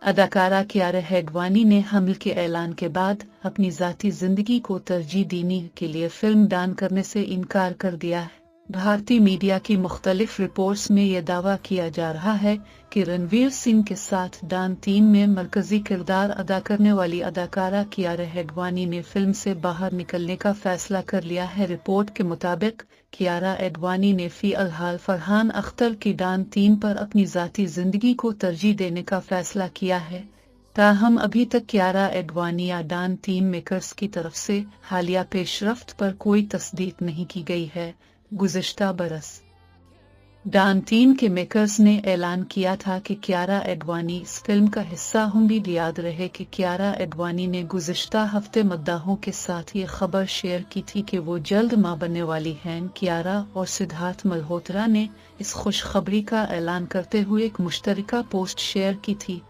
अदाकारा कियारा एडवानी ने हमल के ऐलान के बाद अपनी ज़ाती ज़िंदगी को तरजीह देने के लिए फिल्म दान करने से इनकार कर दिया है। भारतीय मीडिया की मुख्तलिफ रिपोर्ट्स में यह दावा किया जा रहा है कि रणवीर सिंह के साथ डान 3 में मरकजी किरदार अदा करने वाली अदाकारा कियारा एडवानी ने फिल्म से बाहर निकलने का फैसला कर लिया है। रिपोर्ट के मुताबिक कियारा एडवानी ने फ़िलहाल फरहान अख्तर की डान 3 पर अपनी ज़ाती ज़िंदगी को तरजीह देने का फैसला किया है। ताहम अभी तक कियारा एडवानी या डान 3 मेकर्स की तरफ से हालिया पेशरफ्त पर कोई तस्दीक नहीं की गई है। गुज़िश्ता बरस डान 3 के मेकर्स ने ऐलान किया था कि कियारा एडवानी इस फिल्म का हिस्सा होंगी। याद रहे कि कियारा एडवानी ने गुज़िश्ता हफ्ते मद्दाहों के साथ ये खबर शेयर की थी कि वो जल्द मां बनने वाली हैं। कियारा और सिद्धार्थ मल्होत्रा ने इस खुशखबरी का ऐलान करते हुए एक मुश्तरका पोस्ट शेयर की थी।